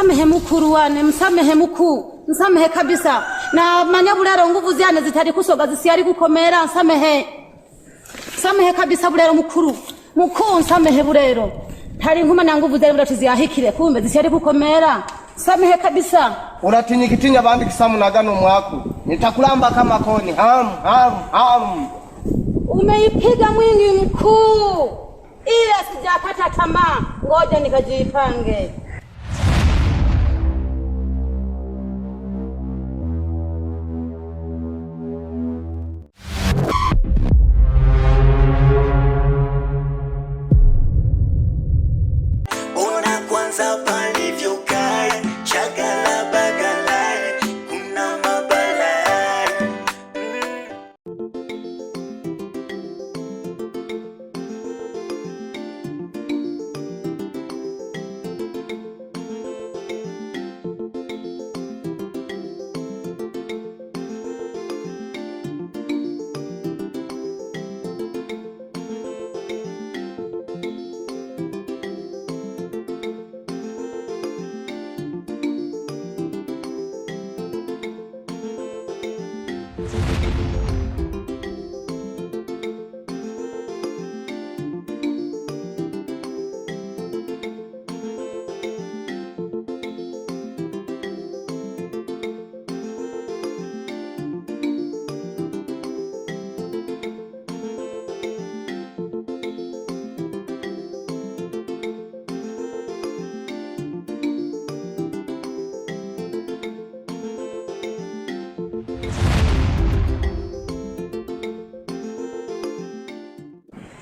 Msamehe mukuru wane, msamehe mukuu, msamehe kabisa. Na manyabulero nguvu ziane zitari kusoga zisiyari gukomera, msamehe. Msamehe kabisa bulero mukuru. Mukuu msamehe bulero. Hari nkuma na nguvu zari bulati ziyahikire kumbe zisiyari gukomera. Msamehe kabisa. Uratinyikitinga abandi kisamu na gano mwaku. Nitakulamba kama koni. Umeipiga mwingi mkuu. Ila sijakata tamaa. Ngoja nikajipange.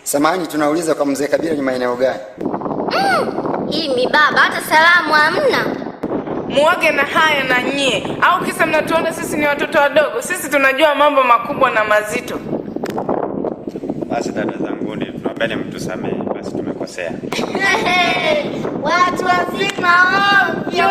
Samahani, tunauliza kwa mzee Kabila ni maeneo gani? Hii baba hata salamu hamna. Muage na haya na nyie. Au kisa mnatuona sisi ni watoto wadogo? Sisi tunajua mambo makubwa na mazito. Basi dada zanguni, tunaomba mtusamehe, basi tumekosea. Watu wazima ovyo.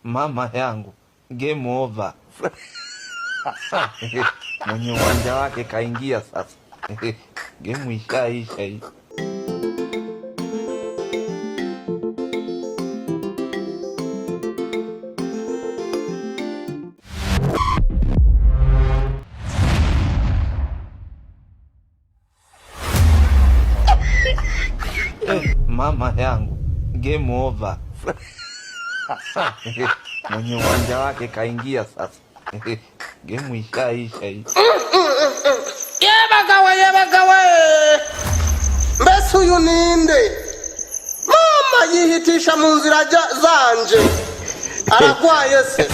Mama yangu, game over. Mwenye uwanja wake kaingia sasa. Game ishaisha hii. Mama yangu, game over. Mwenye uwanja wake kaingia sasa. Game ishaisha hii. Yebagawe. Mbese uyu ninde? Mama yihitisha mu nzira zanje. Aragwaye se.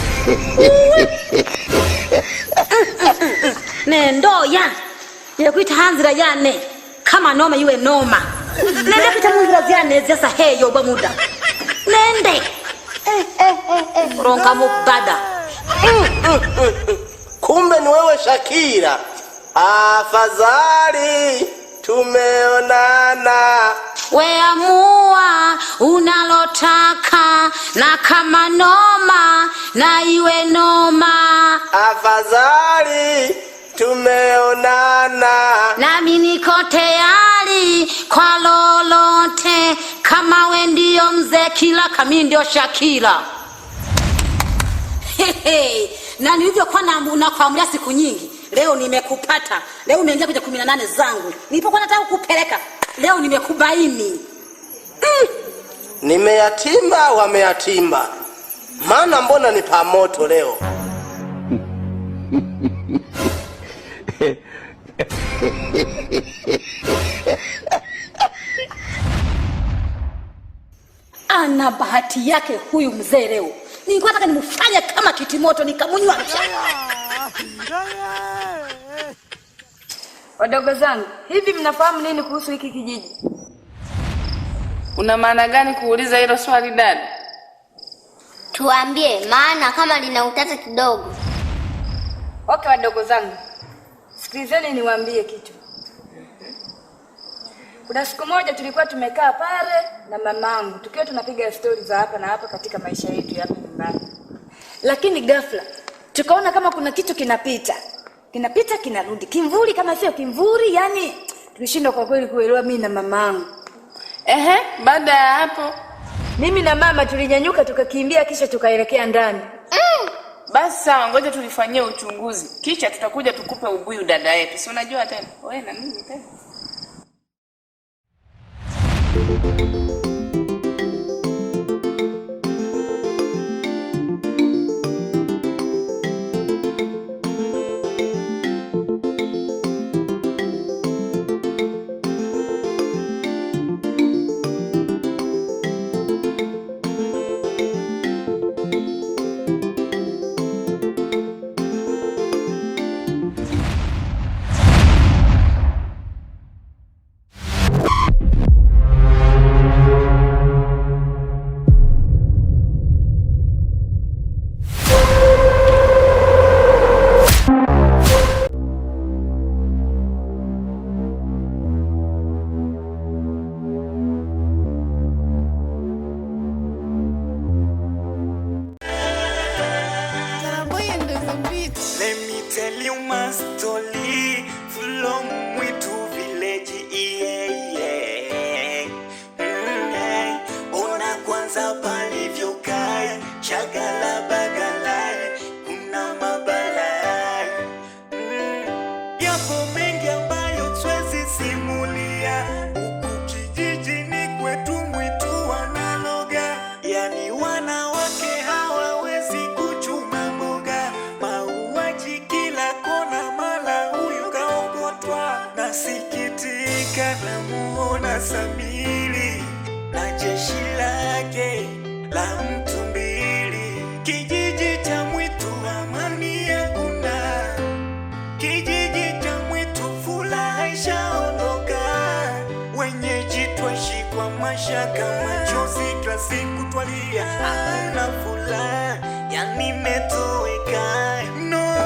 Nendoya. Nilikuita hanzira yane. Kama noma iwe noma. Nende pita mu nzira zane zasa heyo ba muda. Nende. Ronka mubada. Kumbe ni wewe Shakira. Afadhali tumeonana. We amua unalotaka, na kama noma na iwe noma. Afadhali tumeonana. Nami niko tayari kwa lolote, kama we ndio ndio mzee Kila, kami ndio Shakila. Na nilivyokuwa nakuamulia siku nyingi, leo nimekupata. Leo umeingia kwenye 18 zangu. Nilipokuwa nataka kukupeleka, leo nimekubaini. Nimeyatimba wameyatimba. Maana mbona ni pamoto leo? Ana bahati yake huyu mzee leo. Nilikuwa nataka nimfanye kama kitimoto nikamunywa. Wadogo zangu, hivi mnafahamu nini kuhusu hiki kijiji? Una maana gani kuuliza hilo swali dada? Tuambie, maana kama lina utata kidogo. Okay wadogo zangu, sikilizeni niwaambie kitu. Kuna siku moja tulikuwa tumekaa pale na mamangu, tukiwa tunapiga stori za hapa na hapa katika maisha yetu hapa nyumbani. Lakini ghafla tukaona kama kuna kitu kinapita. Kinapita kinarudi. Kimvuri kama sio kimvuri, yani tulishindwa kwa kweli kuelewa mimi na mamangu. Baada ya hapo mimi na mama tulinyanyuka tukakimbia kisha tukaelekea ndani. Basi sawa, ngoja tulifanyie uchunguzi. Kisha tutakuja tukupe ubuyu dada yetu. Si unajua tena? Wewe na mimi tena. Let me tell you my story from Mwitu village, Ona kwanza palivyokaa, Shagala bagala, kuna mabala. Yapo mengi ambayo siwezi simulia, huku kijijini kwetu Mwitu wanaloga. Yani wanawake hawawezi kuchuma mboga, mauaji kila kona, mala huyu kaogotwa. Nasikitika namuona Samiri na jeshi lake la mtu mbili. Kijiji cha Mwitu amani hakuna, kijiji cha Mwitu furaha ishaondoka. Wenyeji twaishi kwa mashaka, machozi kila siku twalia, hakuna furaha, yani imetoweka. No,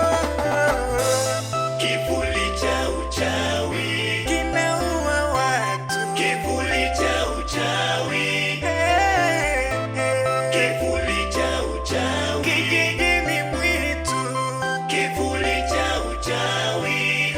kivuli cha uchawi kinaua watu, kivuli cha uchawi, kivuli cha uchawi kijijini Mwitu, kivuli cha uchawi.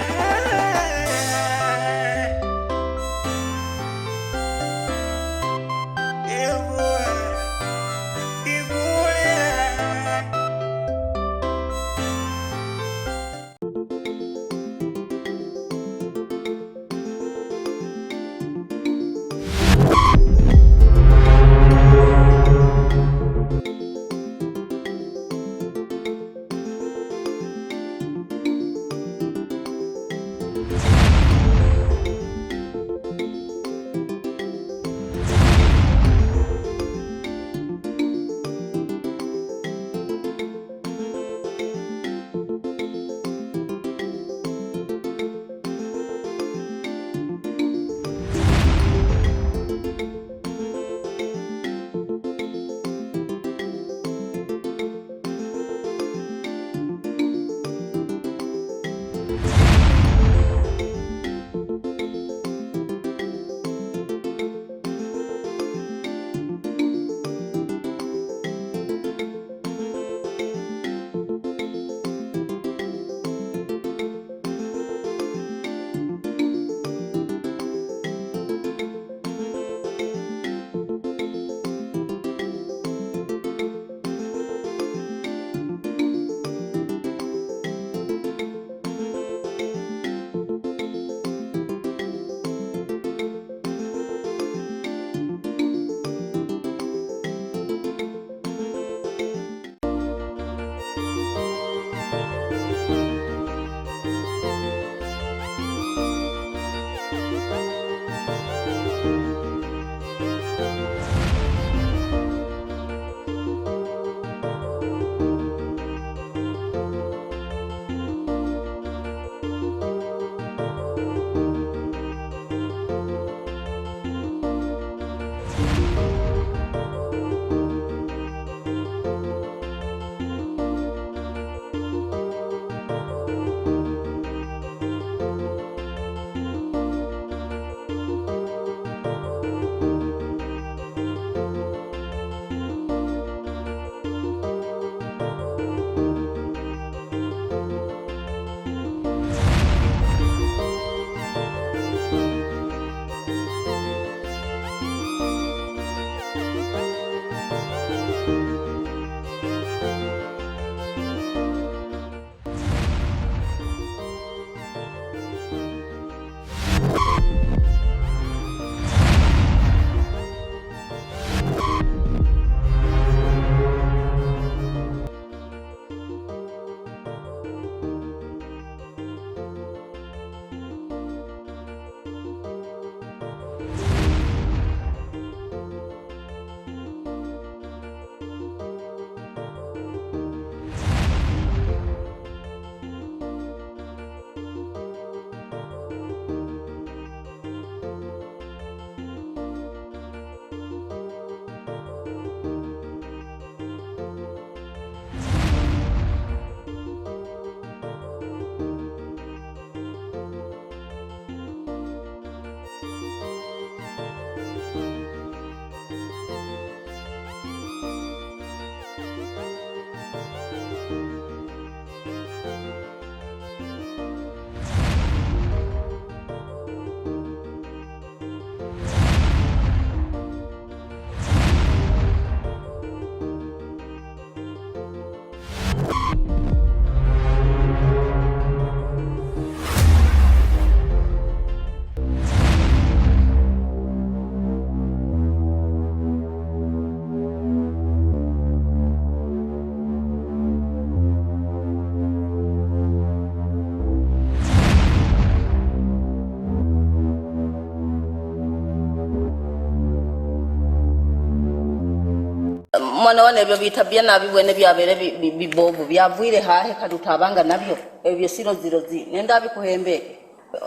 mwana wane ebyo bitabia nabi bwene byabere bibovu byavwire hahe kadutabanga nabyo ebyo siro zirozi nenda bikuhembeke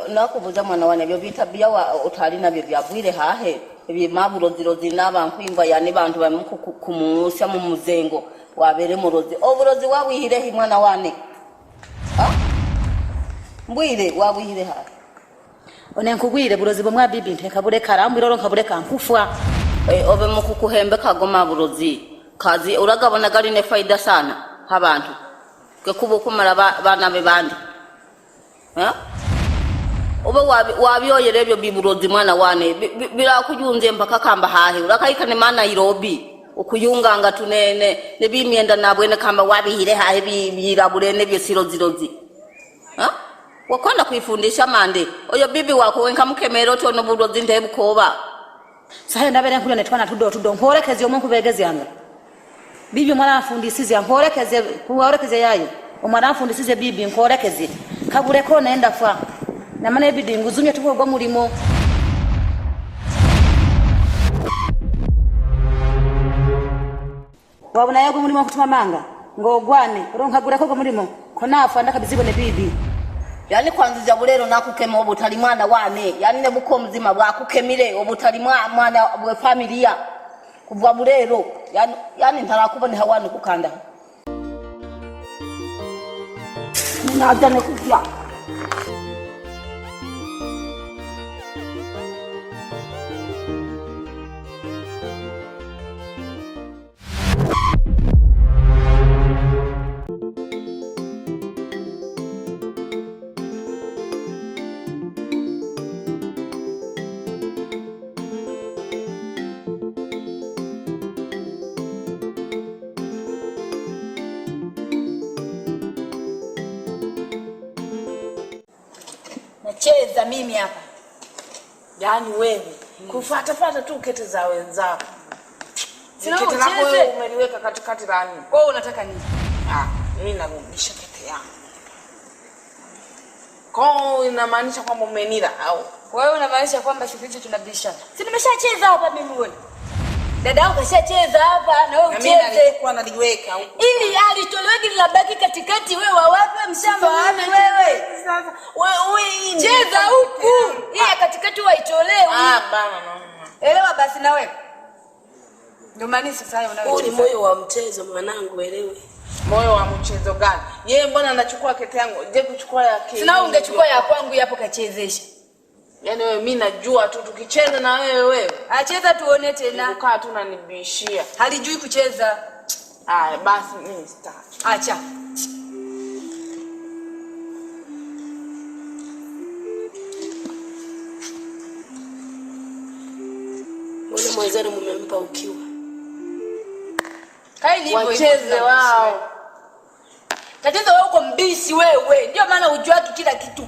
nakubuza mwana wane ebyo bitabia utali nabyo byavwire hahe ebyo maburo zirozi n'abantu imva yani bantu bamuku kumusya mu muzengo wabere murozi oburozi wabwihire mwana wane mbwire wabwihire hahe onenkugwire burozi bomwa bibi ntekabure karambiro nkabure kankufwa obe mukukuhembe kagoma burozi kazi uragabona gali ne faida sana habantu ke kubo kumara bana be bandi obe wabyoyere ebyo biburozi mwana wane bila kujunze mpaka kamba hahe urakayika ne mana Nairobi ukuyunganga tunene ne bimyenda nabwene kamba wabihire hahe birabure ne byo siro zirozi wakonda kuifundisha mande oyo bibi wako wenka mukemero tono burozi ndebukoba sahe ndabere nkule netwana tudo nkorekeze omuntu begeze yanga bibi mwana afundisize nkorekeze kuwarekeze yayo omwana afundisize bibi nkorekeze kabure ko nenda fa na mane bidi nguzumye tuko mulimo wabona yago mulimo kutuma manga ngogwane ronkagura ko mulimo konafa ndakabizibone bibi yani kwanzija bulero nakukema obutali mwana wane yani ne buko mzima bwakukemire obutali mwana bwe familia kubwa bulero yani ntarakubone hawani kukanda ninaja nekuvya Nacheza mimi hapa. Yaani wewe kufuata tu kete za wenzako. Sina kete lako wewe umeliweka katikati la nini? Kwa unataka nini? Mimi narudisha kete yangu. Kwa inamaanisha kwamba umenila au? Wewe unamaanisha kwamba shughuli hizo tunabishana. Si nimeshacheza hapa mimi wewe. Dada yangu kashacheza hapa na wewe ucheze. Mimi nilikuwa naliweka huko. Ili alitolewa gili la baki katikati wewe wawape mshamba wewe. Sasa wewe cheza huku. Hii katikati waitolewe. Bana. Elewa basi na wewe. Ndio maana sasa hayo unayocheza. Ni moyo wa mchezo mwanangu, elewe. Moyo wa mchezo gani? Yeye mbona anachukua kete yangu? Je, kuchukua yake? Sina ungechukua ya kwangu hapo kachezesha. Yaani wewe mimi najua tu tukicheza na wewe. Acheza tuone tena. Ukaa tu unanibishia. Halijui kucheza. Basi mimi sitaki. Acha. Mbona mwanzani mmempa ukiwa? Kaili hivyo wacheze wao. Tatizo wewe uko mbishi wewe. Ndio maana ujuaki kila kitu.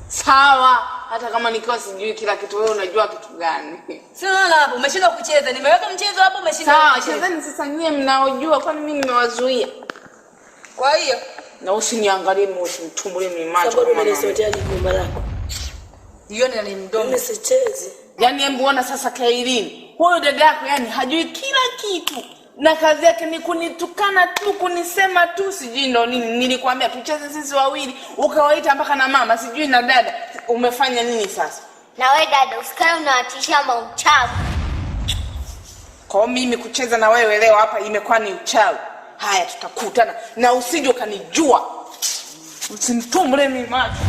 Sawa, hata kama nikiwa sijui kila kitu wewe unajua kitu gani? Sio hapo umeshinda kucheza. Nimeweka mchezo hapo umeshinda. Sawa, chezeni sasa nyie mnaojua kwani mimi nimewazuia. Kwa hiyo na usiniangalie usinitumbulie mimacho. Sababu umenisotea ligomba lako. Nione ni mdomo. Mimi sicheze. Yaani embuona sasa Kailini. Huyo dada yako yani hajui kila kitu. Na kazi yake ni kunitukana tu, kunisema tu, sijui ndo nini. Nilikwambia tucheze sisi wawili, ukawaita mpaka na mama, sijui na dada. Umefanya nini sasa? Na wewe dada, usikae unawatishia mauchawi. Kwa mimi kucheza na wewe leo hapa imekuwa ni uchawi. Haya tutakutana na usije ukanijua. Usinitumbulie mimi macho.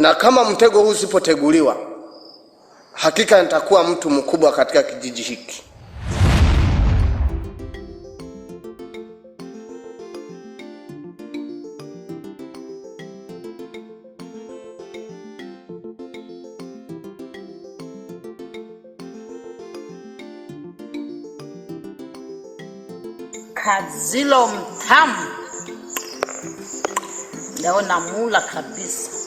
na kama mtego huu usipoteguliwa, hakika nitakuwa mtu mkubwa katika kijiji hiki. Kazilo mtamu. Leo namula kabisa.